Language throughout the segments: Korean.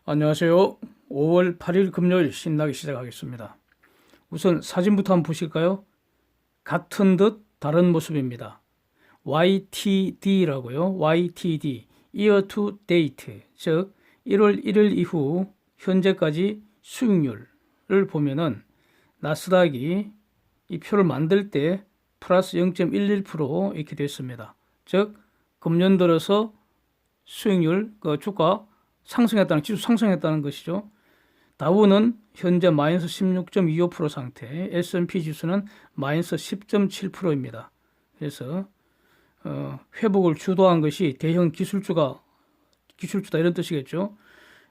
안녕하세요. 5월 8일 금요일 신나게 시작하겠습니다. 우선 사진부터 한번 보실까요? 같은 듯 다른 모습입니다. YTD라고요. YTD, Year to Date, 즉 1월 1일 이후 현재까지 수익률을 보면은 나스닥이 이 표를 만들 때 플러스 0.11% 이렇게 됐습니다. 즉 금년 들어서 수익률, 주가 상승했다는, 지수 상승했다는 것이죠. 다우는 현재 마이너스 16.25% 상태, S&P 지수는 마이너스 10.7%입니다. 그래서 회복을 주도한 것이 대형 기술주다 이런 뜻이겠죠.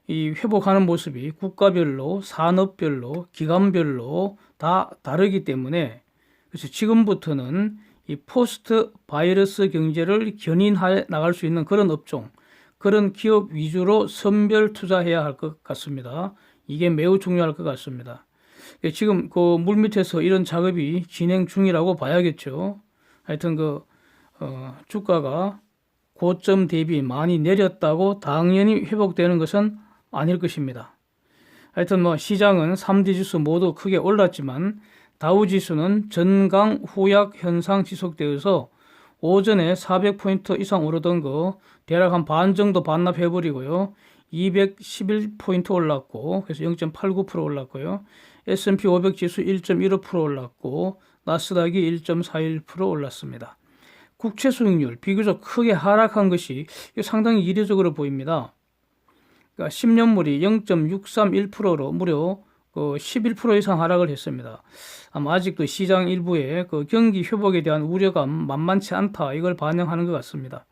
이 회복하는 모습이 국가별로, 산업별로, 기관별로 다 다르기 때문에, 그래서 지금부터는 이 포스트 바이러스 경제를 견인해 나갈 수 있는 그런 업종, 그런 기업 위주로 선별 투자해야 할 것 같습니다. 이게 매우 중요할 것 같습니다. 지금 그 물밑에서 이런 작업이 진행 중이라고 봐야겠죠. 하여튼 주가가 고점 대비 많이 내렸다고 당연히 회복되는 것은 아닐 것입니다. 하여튼 시장은 3대 지수 모두 크게 올랐지만 다우 지수는 전강 후약 현상 지속되어서 오전에 400포인트 이상 오르던 거 대략 한 반 정도 반납해버리고요. 211포인트 올랐고, 그래서 0.89% 올랐고요. S&P 500 지수 1.15% 올랐고, 나스닥이 1.41% 올랐습니다. 국채 수익률 비교적 크게 하락한 것이 상당히 이례적으로 보입니다. 그러니까 10년물이 0.631%로 무려 11% 이상 하락을 했습니다. 아마 아직도 시장 일부에 경기 회복에 대한 우려감 만만치 않다, 이걸 반영하는 것 같습니다.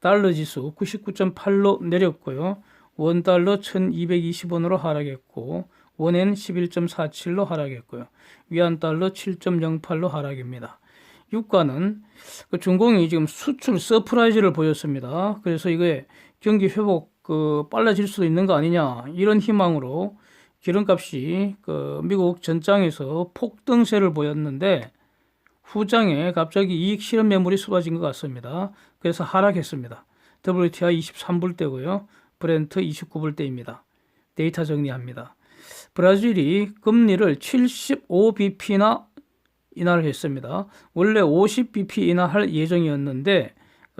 달러 지수 99.8로 내렸고요. 원달러 1220원으로 하락했고, 원엔 11.47로 하락했고요. 위안달러 7.08로 하락입니다. 유가는 중공이 지금 수출 서프라이즈를 보였습니다. 그래서 이게 경기 회복 빨라질 수도 있는 거 아니냐, 이런 희망으로 기름값이 미국 전장에서 폭등세를 보였는데 후장에 갑자기 이익 실현 매물이 쏟아진 것 같습니다. 그래서 하락했습니다. WTI 23불대고요. 브렌트 29불대입니다. 데이터 정리합니다. 브라질이 금리를 75bp나 인하를 했습니다. 원래 50bp 인하할 예정이었는데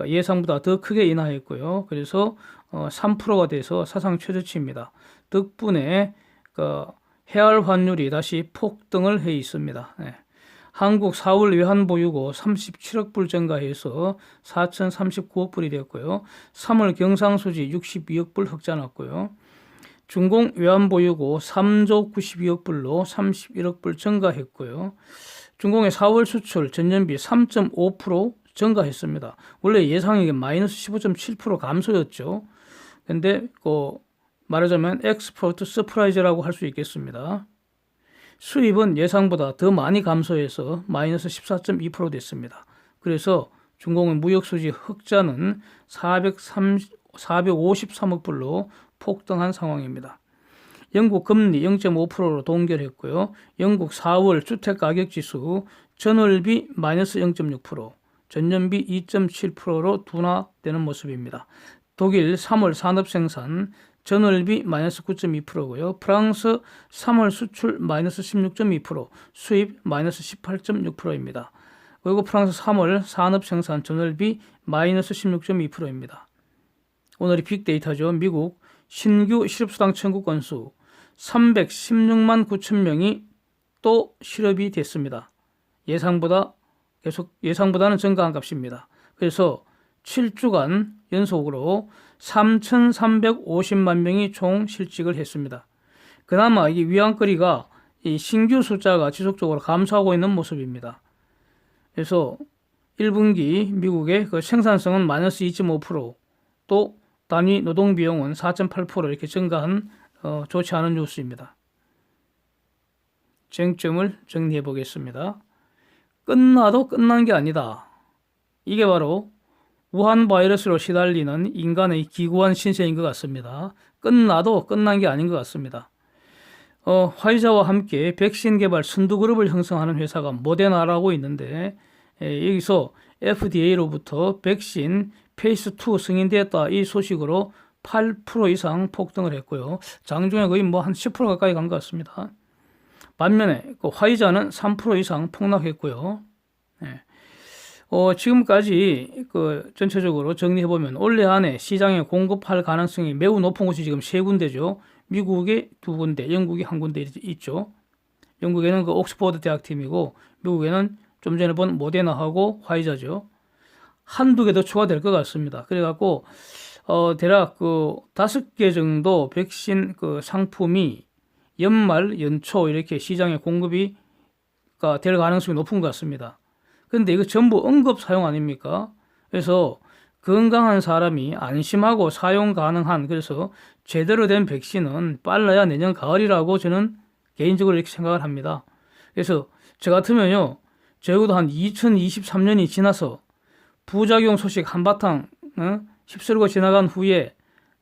예상보다 더 크게 인하했고요. 그래서 3%가 돼서 사상 최저치입니다. 덕분에 해외 환율이 다시 폭등을 해 있습니다. 네. 한국 4월 외환보유고 37억 불 증가해서 4,039억 불이 되었고요. 3월 경상수지 62억 불 흑자 났고요. 중공 외환보유고 3조 92억 불로 31억 불 증가했고요. 중공의 4월 수출 전년비 3.5% 증가했습니다. 원래 예상액이 마이너스 15.7% 감소였죠. 근데 말하자면 엑스포트 서프라이즈라고 할 수 있겠습니다. 수입은 예상보다 더 많이 감소해서 마이너스 14.2% 됐습니다. 그래서 중공의 무역수지 흑자는 453억 불로 폭등한 상황입니다. 영국 금리 0.5%로 동결했고요. 영국 4월 주택가격지수 전월비 마이너스 0.6%, 전년비 2.7%로 둔화되는 모습입니다. 독일 3월 산업생산 전월비 마이너스 9.2%고요. 프랑스 3월 수출 마이너스 16.2%, 수입 마이너스 18.6%입니다. 그리고 프랑스 3월 산업생산 전월비 마이너스 16.2%입니다. 오늘의 빅데이터죠. 미국 신규 실업수당 청구 건수 316만 9천 명이 또 실업이 됐습니다. 예상보다는 증가한 값입니다. 그래서 7주간 연속으로 3,350만 명이 총 실직을 했습니다. 그나마 이 위안거리가 이 신규 숫자가 지속적으로 감소하고 있는 모습입니다. 그래서 1분기 미국의 생산성은 마이너스 2.5%, 또 단위 노동 비용은 4.8% 이렇게 증가한 좋지 않은 뉴스입니다. 쟁점을 정리해 보겠습니다. 끝나도 끝난 게 아니다. 이게 바로 우한 바이러스로 시달리는 인간의 기구한 신세인 것 같습니다. 끝나도 끝난 게 아닌 것 같습니다. 화이자와 함께 백신 개발 선두그룹을 형성하는 회사가 모데나라고 있는데, 여기서 FDA로부터 백신 페이스 2 승인되었다, 이 소식으로 8% 이상 폭등을 했고요. 장중에 거의 뭐 한 10% 가까이 간 것 같습니다. 반면에 그 화이자는 3% 이상 폭락했고요. 네. 지금까지 그 전체적으로 정리해보면 올해 안에 시장에 공급할 가능성이 매우 높은 곳이 지금 세 군데죠. 미국에 두 군데, 영국에 한 군데 있죠. 영국에는 그 옥스퍼드 대학팀이고 미국에는 좀 전에 본 모데나하고 화이자죠. 한두 개 더 추가될 것 같습니다. 그래갖고 대략 그 5개 정도 백신 그 상품이 연말, 연초 이렇게 시장에 공급이 될 가능성이 높은 것 같습니다. 근데 이거 전부 응급 사용 아닙니까? 그래서 건강한 사람이 안심하고 사용 가능한, 그래서 제대로 된 백신은 빨라야 내년 가을이라고 저는 개인적으로 이렇게 생각을 합니다. 그래서 저 같으면요, 적어도 한 2023년이 지나서 부작용 소식 한바탕 휩쓸고 지나간 후에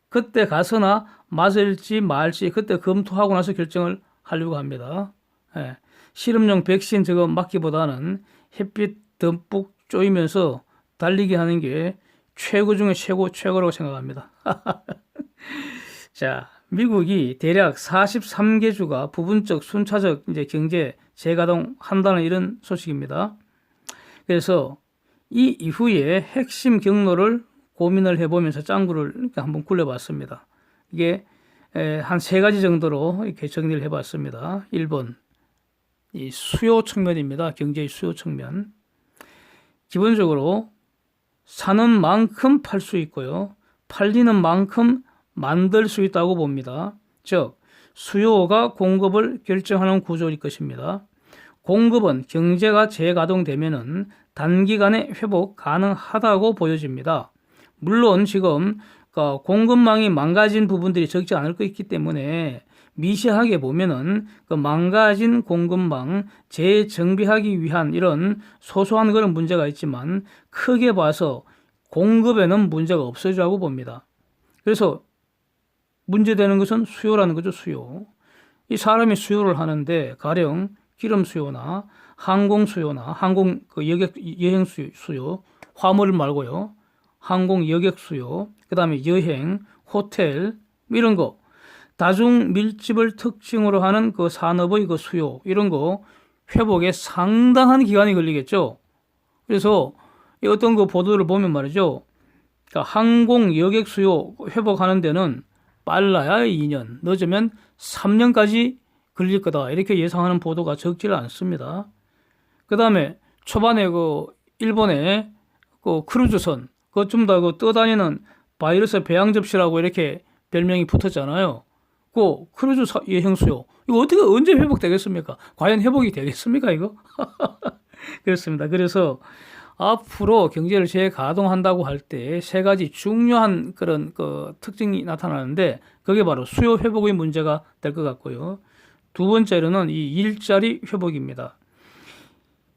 그때 가서나 맞을지 말지 그때 검토하고 나서 결정을 하려고 합니다. 예. 실험용 백신 저거 맞기보다는 햇빛 듬뿍 쪼이면서 달리기 하는 게 최고 중에 최고라고 생각합니다. 자, 미국이 대략 43개 주가 부분적 순차적 이제 경제 재가동한다는 이런 소식입니다. 그래서 이 이후에 핵심 경로를 고민을 해보면서 짱구를 한번 굴려봤습니다. 이게 한 3가지 정도로 이렇게 정리를 해봤습니다. 1번, 이 수요 측면입니다. 경제의 수요 측면. 기본적으로 사는 만큼 팔 수 있고요. 팔리는 만큼 만들 수 있다고 봅니다. 즉, 수요가 공급을 결정하는 구조일 것입니다. 공급은 경제가 재가동되면은 단기간에 회복 가능하다고 보여집니다. 물론 지금 공급망이 망가진 부분들이 적지 않을 것 있기 때문에 미세하게 보면은 그 망가진 공급망 재정비하기 위한 이런 소소한 그런 문제가 있지만 크게 봐서 공급에는 문제가 없어지라고 봅니다. 그래서 문제되는 것은 수요라는 거죠, 수요. 이 사람이 수요를 하는데 가령 기름 수요나 항공 수요나 항공 그 여행 수요, 화물 말고요. 항공 여객 수요, 그 다음에 여행, 호텔 이런 거 다중 밀집을 특징으로 하는 그 산업의 그 수요 이런 거 회복에 상당한 기간이 걸리겠죠. 그래서 어떤 그 보도를 보면 말이죠. 그러니까 항공 여객 수요 회복하는 데는 빨라야 2년, 늦으면 3년까지 걸릴 거다. 이렇게 예상하는 보도가 적지를 않습니다. 그 다음에 초반에 그 일본의 그 크루즈선, 그것 좀 더 그 떠다니는 바이러스 배양 접시라고 이렇게 별명이 붙었잖아요. 그 크루즈 여행 수요. 이거 어떻게 언제 회복되겠습니까? 과연 회복이 되겠습니까, 이거? 그렇습니다. 그래서 앞으로 경제를 재가동한다고 할 때 3가지 중요한 그런 그 특징이 나타나는데 그게 바로 수요 회복의 문제가 될 것 같고요. 두 번째로는 이 일자리 회복입니다.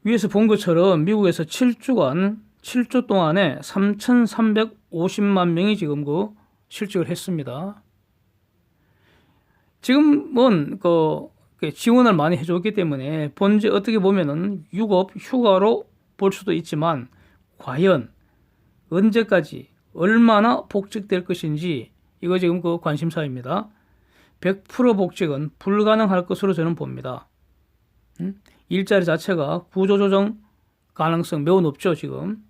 위에서 본 것처럼 미국에서 7주 동안에 3,350만 명이 지금 그 실직을 했습니다. 지금은 그 지원을 많이 해줬기 때문에 본질 어떻게 보면은 유급 휴가로 볼 수도 있지만 과연 언제까지 얼마나 복직될 것인지 이거 지금 그 관심사입니다. 100% 복직은 불가능할 것으로 저는 봅니다. 일자리 자체가 구조조정 가능성 매우 높죠, 지금.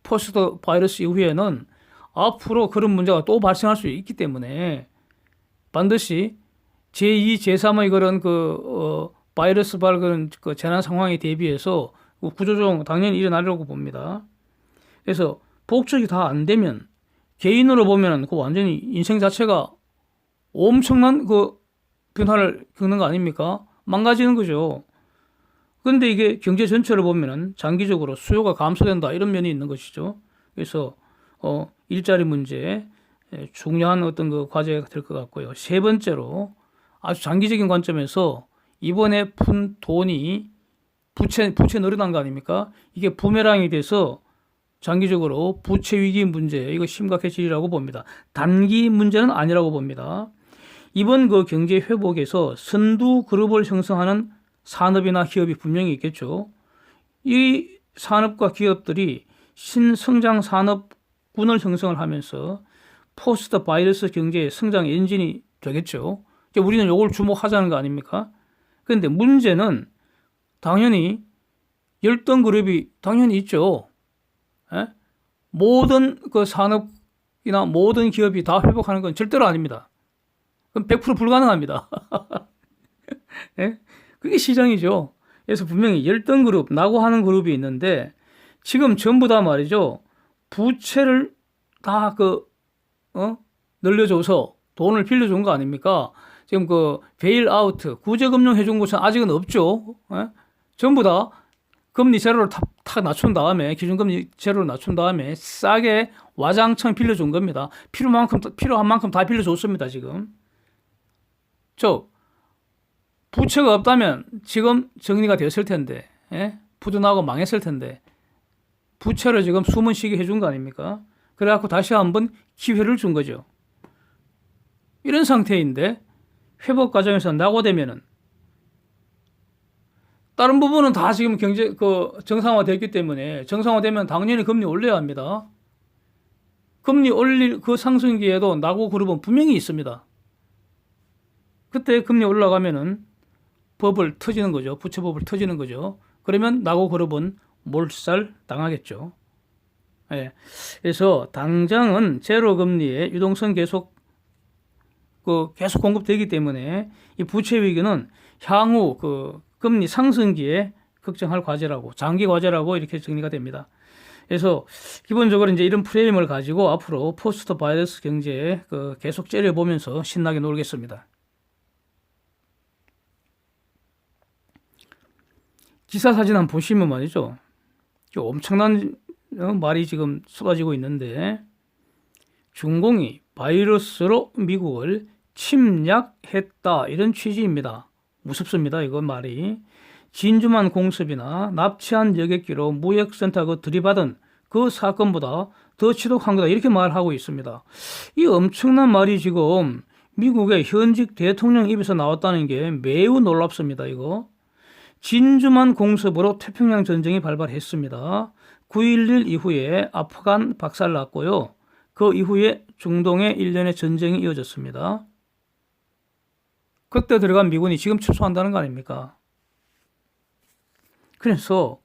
포스트 바이러스 이후에는 앞으로 그런 문제가 또 발생할 수 있기 때문에 반드시 제2, 제3의 그런 바이러스발 그런 그 재난 상황에 대비해서 구조조정 당연히 일어나려고 봅니다. 그래서 복직이 다 안 되면 개인으로 보면 그 완전히 인생 자체가 엄청난 그 변화를 겪는 거 아닙니까? 망가지는 거죠. 근데 이게 경제 전체를 보면은 장기적으로 수요가 감소된다 이런 면이 있는 것이죠. 그래서 일자리 문제 중요한 어떤 그 과제가 될 것 같고요. 세 번째로 아주 장기적인 관점에서 이번에 푼 돈이 부채 늘어난 거 아닙니까? 이게 부메랑이 돼서 장기적으로 부채 위기 문제 이거 심각해지리라고 봅니다. 단기 문제는 아니라고 봅니다. 이번 그 경제 회복에서 선두 그룹을 형성하는 산업이나 기업이 분명히 있겠죠. 이 산업과 기업들이 신성장 산업군을 형성을 하면서 포스트 바이러스 경제의 성장 엔진이 되겠죠. 우리는 이걸 주목하자는 거 아닙니까? 그런데 문제는 당연히 열등 그룹이 당연히 있죠. 예? 모든 그 산업이나 모든 기업이 다 회복하는 건 절대로 아닙니다. 그럼 100% 불가능합니다. 예? 그게 시장이죠. 그래서 분명히 열등 그룹, 낙오하는 그룹이 있는데 지금 전부 다 말이죠. 부채를 다 늘려줘서 돈을 빌려준 거 아닙니까? 지금 베일아우트, 구제금융 해준 곳은 아직은 없죠. 예? 전부 다 금리 제로를 탁 낮춘 다음에, 기준금리 제로를 낮춘 다음에 싸게 와장창 빌려준 겁니다. 필요한 만큼 다 빌려줬습니다, 지금. 부채가 없다면 지금 정리가 되었을 텐데, 예? 부도나고 망했을 텐데, 부채를 지금 숨은 쉬게 해준 거 아닙니까? 그래갖고 다시 한번 기회를 준 거죠. 이런 상태인데, 회복 과정에서 낙오되면은, 다른 부분은 다 지금 정상화됐기 때문에, 정상화되면 당연히 금리 올려야 합니다. 금리 올릴 그 상승기에도 낙오 그룹은 분명히 있습니다. 그때 금리 올라가면은 버블 터지는 거죠. 부채 버블 터지는 거죠. 그러면 낙오 그룹은 몰살 당하겠죠. 예. 그래서 당장은 제로 금리에 유동성 계속 공급되기 때문에 이 부채 위기는 향후 금리 상승기에 걱정할 과제라고, 장기 과제라고 이렇게 정리가 됩니다. 그래서 기본적으로 이제 이런 프레임을 가지고 앞으로 포스트 바이러스 경제에 계속 째려보면서 신나게 놀겠습니다. 기사 사진 한번 보시면 말이죠. 엄청난 말이 지금 쏟아지고 있는데, 중공이 바이러스로 미국을 침략했다, 이런 취지입니다. 무섭습니다, 이건 말이. 진주만 공습이나 납치한 여객기로 무역센터 들이받은 그 사건보다 더 지독한 거다, 이렇게 말하고 있습니다. 이 엄청난 말이 지금 미국의 현직 대통령 입에서 나왔다는 게 매우 놀랍습니다, 이거. 진주만 공습으로 태평양 전쟁이 발발했습니다. 9.11 이후에 아프간 박살났고요. 그 이후에 중동의 일련의 전쟁이 이어졌습니다. 그때 들어간 미군이 지금 출소한다는 거 아닙니까? 그래서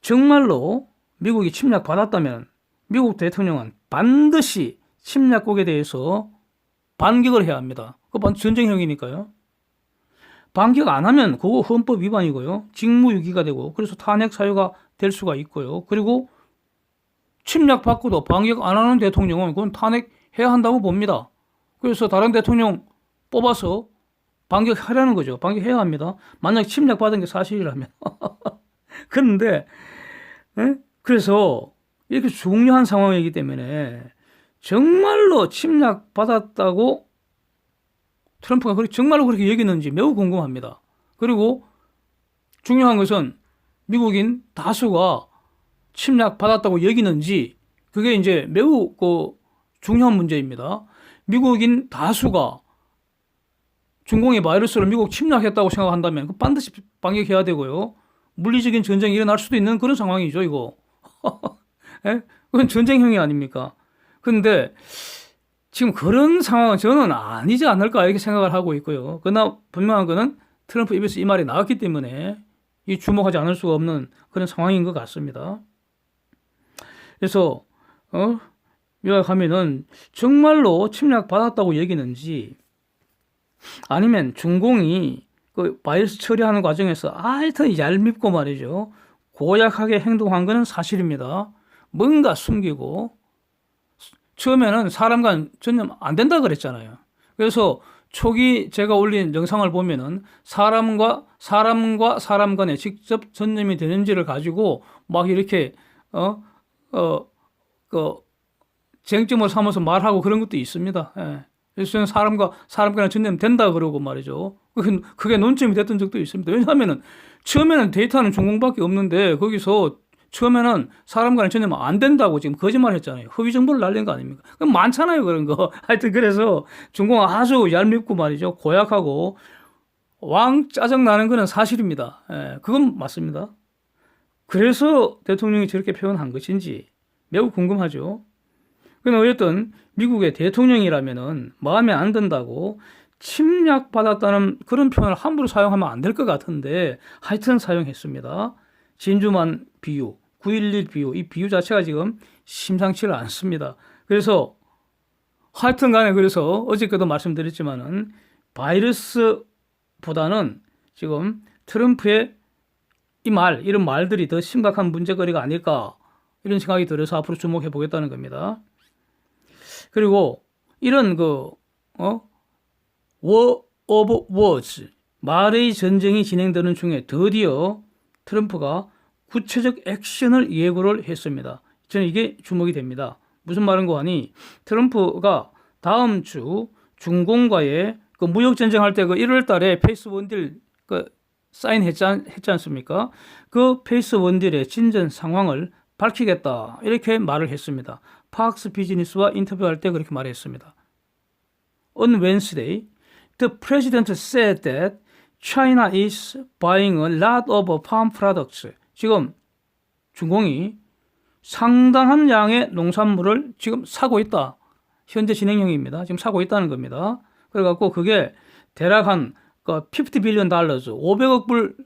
정말로 미국이 침략받았다면 미국 대통령은 반드시 침략국에 대해서 반격을 해야 합니다. 그건 전쟁형이니까요. 반격 안 하면 그거 헌법 위반이고요. 직무유기가 되고, 그래서 탄핵 사유가 될 수가 있고요. 그리고 침략받고도 반격 안 하는 대통령은 그건 탄핵해야 한다고 봅니다. 그래서 다른 대통령 뽑아서 반격하려는 거죠. 반격해야 합니다. 만약 침략받은 게 사실이라면. 그런데 그래서 이렇게 중요한 상황이기 때문에 정말로 침략받았다고 트럼프가 정말로 그렇게 여기는지 매우 궁금합니다. 그리고 중요한 것은 미국인 다수가 침략받았다고 여기는지, 그게 이제 매우 중요한 문제입니다. 미국인 다수가 중공의 바이러스를 미국 침략했다고 생각한다면 반드시 반격해야 되고요. 물리적인 전쟁이 일어날 수도 있는 그런 상황이죠, 이거. 예? 그건 전쟁형이 아닙니까? 근데 지금 그런 상황은 저는 아니지 않을까, 이렇게 생각을 하고 있고요. 그러나 분명한 거는 트럼프 입에서 이 말이 나왔기 때문에 이 주목하지 않을 수가 없는 그런 상황인 것 같습니다. 그래서 요약하면은 정말로 침략받았다고 여기는지, 아니면 중공이 바이러스 처리하는 과정에서 하여튼 얄밉고 말이죠, 고약하게 행동한 것은 사실입니다. 뭔가 숨기고, 처음에는 사람과 전염 안 된다 그랬잖아요. 그래서 초기 제가 올린 영상을 보면은 사람과 사람 간에 직접 전염이 되는지를 가지고 막 이렇게 쟁점을 삼아서 말하고 그런 것도 있습니다. 예. 그래서 사람과 사람 간에 전염 된다 그러고 말이죠. 그게 논점이 됐던 적도 있습니다. 왜냐하면은 처음에는 데이터는 중공밖에 없는데 거기서 처음에는 사람 간에 전염 안 된다고 지금 거짓말 했잖아요. 허위 정보를 날린 거 아닙니까? 그럼 많잖아요, 그런 거. 하여튼 그래서 중공은 아주 얄밉고 말이죠, 고약하고 왕 짜증나는 거는 사실입니다. 예, 그건 맞습니다. 그래서 대통령이 저렇게 표현한 것인지 매우 궁금하죠. 근데 어쨌든 미국의 대통령이라면은 마음에 안 든다고 침략받았다는 그런 표현을 함부로 사용하면 안 될 것 같은데 하여튼 사용했습니다. 진주만 비유, 9.11 비유, 이 비유 자체가 지금 심상치가 않습니다. 그래서 하여튼 간에 그래서 어저께도 말씀드렸지만은 바이러스보다는 지금 트럼프의 이런 말들이 더 심각한 문제거리가 아닐까 이런 생각이 들어서 앞으로 주목해 보겠다는 겁니다. 그리고 이런 War of Words, 말의 전쟁이 진행되는 중에 드디어 트럼프가 구체적 액션을 예고를 했습니다. 저는 이게 주목이 됩니다. 무슨 말인고 하니 트럼프가 다음 주 중공과의 그 무역 전쟁할 때 그 1월 달에 페이스 원딜 사인했지 않습니까? 그 페이스 원딜의 진전 상황을 밝히겠다 이렇게 말을 했습니다. 팍스 비즈니스와 인터뷰할 때 그렇게 말했습니다. On Wednesday, the president said that China is buying a lot of farm products. 지금 중공이 상당한 양의 농산물을 지금 사고 있다. 현재 진행형입니다. 지금 사고 있다는 겁니다. 그래갖고 그게 대략 한 50 빌리언 달러즈, 500억 불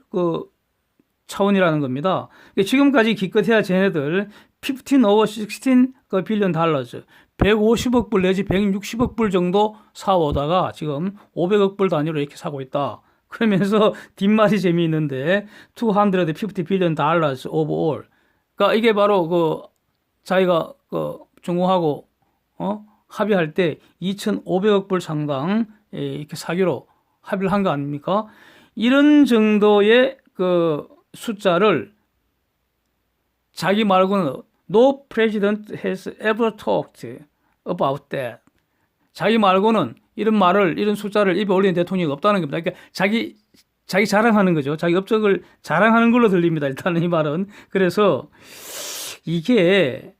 차원이라는 겁니다. 지금까지 기껏해야 쟤네들 15 over 16 빌리언 달러즈, 150억 불 내지 160억 불 정도 사오다가 지금 500억 불 단위로 이렇게 사고 있다. 그러면서 뒷말이 재미있는데 250 빌리언 달러즈 overall. 그러니까 이게 바로 자기가 중국하고 합의할 때 2,500억 불 상당 이렇게 사기로 합의를 한 거 아닙니까? 이런 정도의 숫자를 자기 말고는 No president has ever talked about that. 자기 말고는 이런 숫자를 입에 올린 대통령이 없다는 겁니다. 그러니까 자기 자랑하는 거죠. 자기 업적을 자랑하는 걸로 들립니다. 일단은 이 말은. 그래서 이게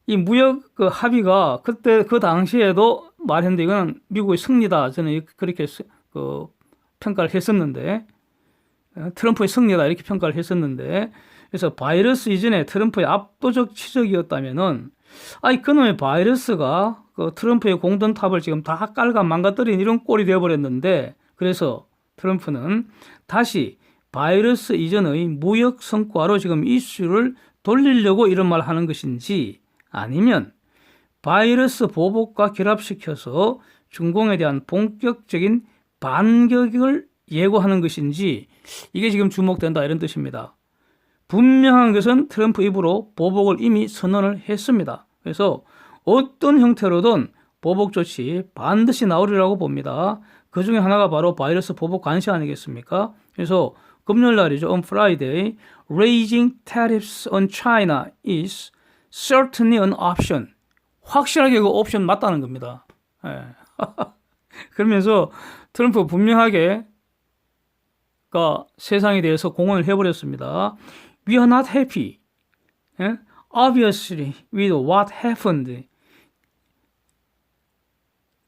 이 무역 합의가 그때 그 당시에도 말했는데 이거는 미국의 승리다. 저는 그렇게 평가를 했었는데 트럼프의 승리다 이렇게 평가를 했었는데 그래서 바이러스 이전에 트럼프의 압도적 치적이었다면은 그놈의 바이러스가 트럼프의 공든탑을 지금 다 깔아 망가뜨린 이런 꼴이 되어버렸는데 그래서 트럼프는 다시 바이러스 이전의 무역 성과로 지금 이슈를 돌리려고 이런 말 하는 것인지 아니면 바이러스 보복과 결합시켜서 중공에 대한 본격적인 반격을 예고하는 것인지 이게 지금 주목된다 이런 뜻입니다. 분명한 것은 트럼프 입으로 보복을 이미 선언을 했습니다. 그래서 어떤 형태로든 보복 조치 반드시 나오리라고 봅니다. 그 중에 하나가 바로 바이러스 보복 관시 아니겠습니까? 그래서 금요일 날이죠. On Friday, raising tariffs on China is certainly an option. 확실하게 그 옵션 맞다는 겁니다. 예. 그러면서 트럼프 분명하게 세상에 대해서 공언을 해버렸습니다. We are not happy. 예? Obviously, with what happened.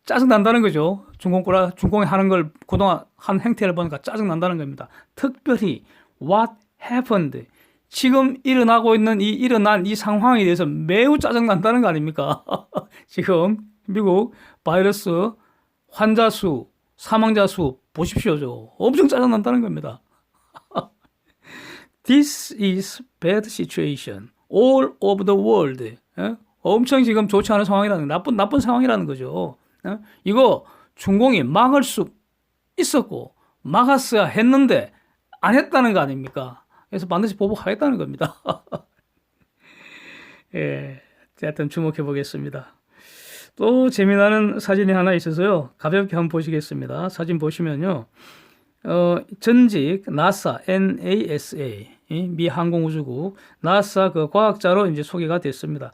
짜증난다는 거죠. 중공이 하는 걸 그동안 한 행태를 보니까 짜증난다는 겁니다. 특별히 what happened. 지금 일어난 이 상황에 대해서 매우 짜증난다는 거 아닙니까? 지금 미국 바이러스 환자 수, 사망자 수 보십시오. 엄청 짜증난다는 겁니다. This is bad situation. All over the world. 엄청 지금 좋지 않은 상황이라는 나쁜 상황이라는 거죠. 이거 중공이 막을 수 있었고 막았어야 했는데 안 했다는 거 아닙니까? 그래서 반드시 보복하겠다는 겁니다. 예, 하여튼 주목해 보겠습니다. 또 재미나는 사진이 하나 있어서요. 가볍게 한번 보시겠습니다. 사진 보시면요. 전직 나사, NASA, 미 항공우주국 나사 과학자로 이제 소개가 됐습니다.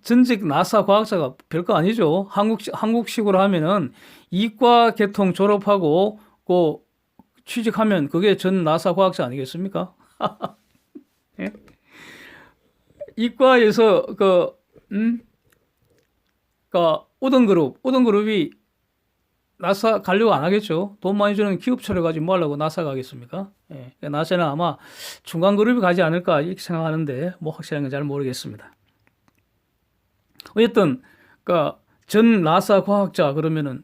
전직 나사 과학자가 별거 아니죠. 한국식으로 하면은 이과 계통 졸업하고 취직하면 그게 전 나사 과학자 아니겠습니까? 예? 이과에서 우등그룹이 나사 가려고 안 하겠죠. 돈 많이 주는 기업체를 가지고 뭐 하려고 나사 가겠습니까? 예. 나사는 아마 중간 그룹이 가지 않을까 이렇게 생각하는데 뭐 확실한 건 잘 모르겠습니다. 어쨌든 전 나사 과학자 그러면은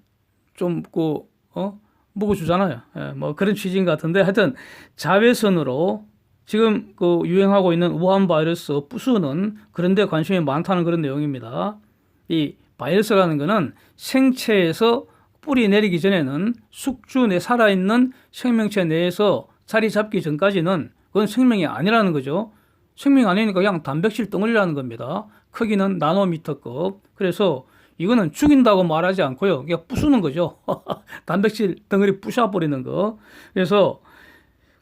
좀 보고 주잖아요. 예, 뭐 그런 취지인 것 같은데 하여튼 자외선으로 지금 유행하고 있는 우한 바이러스 부수는 그런 데 관심이 많다는 그런 내용입니다. 이 바이러스라는 거는 생체에서 뿌리 내리기 전에는 숙주 내 살아있는 생명체 내에서 자리 잡기 전까지는 그건 생명이 아니라는 거죠. 생명이 아니니까 그냥 단백질 덩어리라는 겁니다. 크기는 나노미터급. 그래서 이거는 죽인다고 말하지 않고요. 그냥 부수는 거죠. 단백질 덩어리 부숴버리는 거. 그래서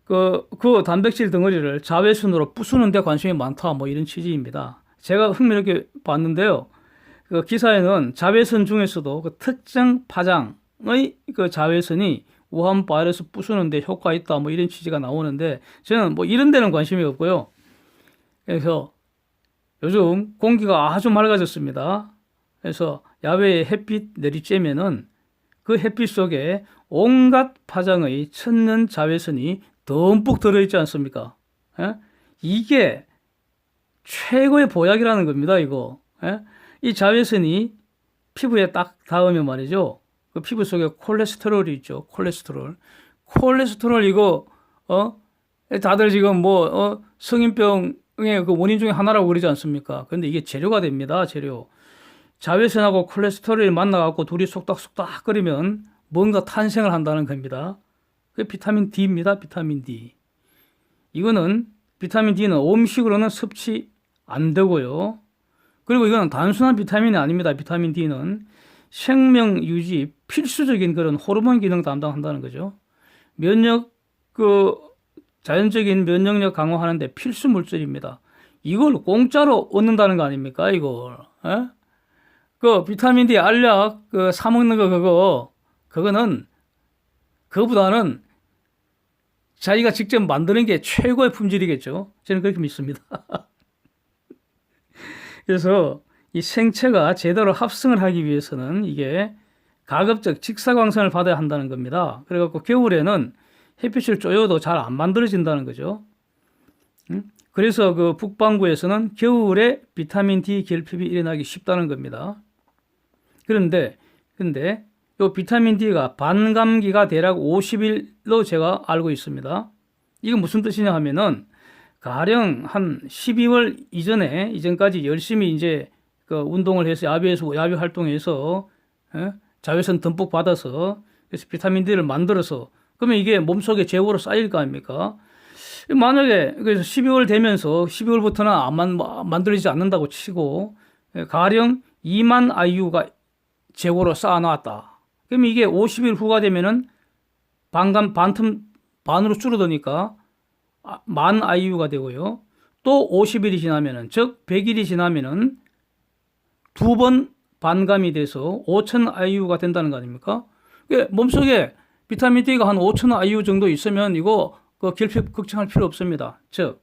그 단백질 덩어리를 자외선으로 부수는 데 관심이 많다. 뭐 이런 취지입니다. 제가 흥미롭게 봤는데요. 그 기사에는 자외선 중에서도 그 특정 파장의 그 자외선이 우한 바이러스 부수는 데 효과 있다. 뭐 이런 취지가 나오는데 저는 뭐 이런 데는 관심이 없고요. 그래서 요즘 공기가 아주 맑아졌습니다. 그래서 야외에 햇빛 내리쬐면은 그 햇빛 속에 온갖 파장의 천연 자외선이 듬뿍 들어있지 않습니까? 예? 이게 최고의 보약이라는 겁니다, 이거. 예? 이 자외선이 피부에 딱 닿으면 말이죠. 그 피부 속에 콜레스테롤이 있죠. 콜레스테롤 이거, 다들 지금 성인병의 그 원인 중에 하나라고 그러지 않습니까? 근데 이게 재료가 됩니다, 재료. 자외선하고 콜레스테롤이 만나갖고 둘이 속닥속닥 끓이면 뭔가 탄생을 한다는 겁니다. 그게 비타민 D입니다, 비타민 D. 이거는, 비타민 D는 음식으로는 섭취 안 되고요. 그리고 이거는 단순한 비타민이 아닙니다, 비타민 D는. 생명 유지 필수적인 그런 호르몬 기능 담당한다는 거죠. 자연적인 면역력 강화하는데 필수 물질입니다. 이걸 공짜로 얻는다는 거 아닙니까, 이걸. 에? 그 비타민 D 알약 사 먹는 거 그거는 그거보다는 자기가 직접 만드는 게 최고의 품질이겠죠. 저는 그렇게 믿습니다. 그래서 이 생체가 제대로 합성을 하기 위해서는 이게 가급적 직사광선을 받아야 한다는 겁니다. 그래갖고 겨울에는 햇빛을 쬐어도 잘 안 만들어진다는 거죠. 그래서 그 북반구에서는 겨울에 비타민 D 결핍이 일어나기 쉽다는 겁니다. 그런데 이 비타민 D가 반감기가 대략 50일로 제가 알고 있습니다. 이건 무슨 뜻이냐 하면은 가령 한 12월 이전까지 열심히 이제 그 운동을 해서 야외 활동해서 자외선 듬뿍 받아서 그래서 비타민 D를 만들어서 그러면 이게 몸속에 재고로 쌓일 거 아닙니까? 만약에 그래서 12월 되면서 12월부터는 만들어지지 않는다고 치고 가령 2만 IU가 재고로 쌓아놨다. 그러면 이게 50일 후가 되면은 반으로 줄어드니까 10,000 IU가 되고요. 또 50일이 지나면은, 즉 100일이 지나면은 2번 반감이 돼서 5,000 IU가 된다는 거 아닙니까? 몸속에 비타민 D가 한 5,000 IU 정도 있으면 이거 결핍 걱정할 필요 없습니다. 즉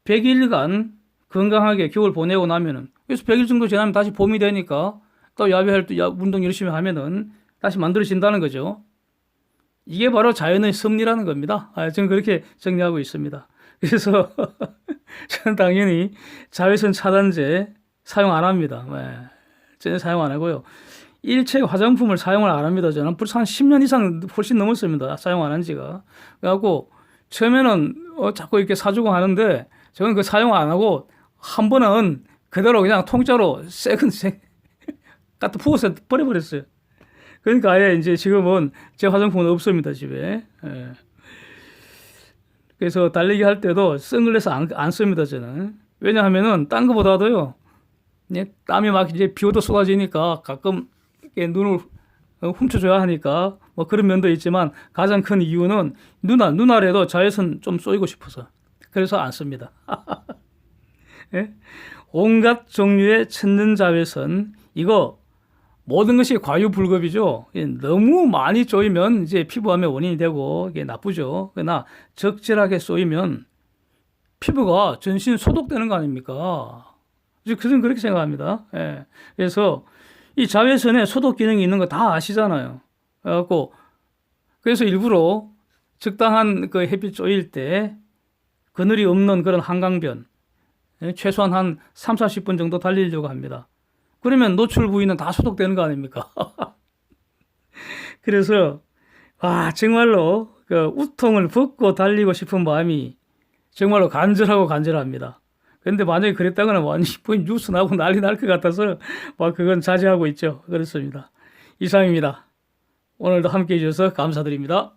100일간 건강하게 겨울 보내고 나면은 그래서 100일 정도 지나면 다시 봄이 되니까 또 야외 활동, 운동 열심히 하면은 다시 만들어진다는 거죠. 이게 바로 자연의 섭리라는 겁니다. 저는 그렇게 정리하고 있습니다. 그래서 저는 당연히 자외선 차단제 사용 안 합니다. 전혀 사용 안 하고요. 일체 화장품을 사용을 안 합니다. 저는 벌써 한 10년 이상 훨씬 넘었습니다. 사용 안 한 지가. 그래갖고 처음에는 자꾸 이렇게 사주고 하는데 저는 그 사용 안 하고 한 번은 그대로 그냥 통짜로 갖다 부어서 버려버렸어요. 그러니까 아예 이제 지금은 제 화장품은 없습니다, 집에. 예. 그래서 달리기 할 때도 선글라스 안 씁니다, 저는. 왜냐하면은 딴 거보다도요, 땀이 막 이제 비 오도 쏟아지니까 가끔 눈을 훔쳐줘야 하니까 뭐 그런 면도 있지만 가장 큰 이유는 눈알에도 자외선 좀 쏘이고 싶어서. 그래서 안 씁니다. 예? 온갖 종류의 천연 자외선, 이거 모든 것이 과유불급이죠. 너무 많이 쏘이면 이제 피부암의 원인이 되고 이게 나쁘죠. 그러나 적절하게 쏘이면 피부가 전신 소독되는 거 아닙니까? 저는 그렇게 생각합니다. 예. 그래서 이 자외선에 소독 기능이 있는 거 다 아시잖아요. 그래서 일부러 적당한 그 햇빛 쏘일 때 그늘이 없는 그런 한강변 최소한 한 3, 40분 정도 달리려고 합니다. 그러면 노출 부위는 다 소독되는 거 아닙니까? 그래서 정말로 그 우통을 벗고 달리고 싶은 마음이 정말로 간절하고 간절합니다. 근데 만약에 그랬다거나 완전히 뉴스 나고 난리 날 것 같아서 그건 자제하고 있죠. 그렇습니다. 이상입니다. 오늘도 함께 해주셔서 감사드립니다.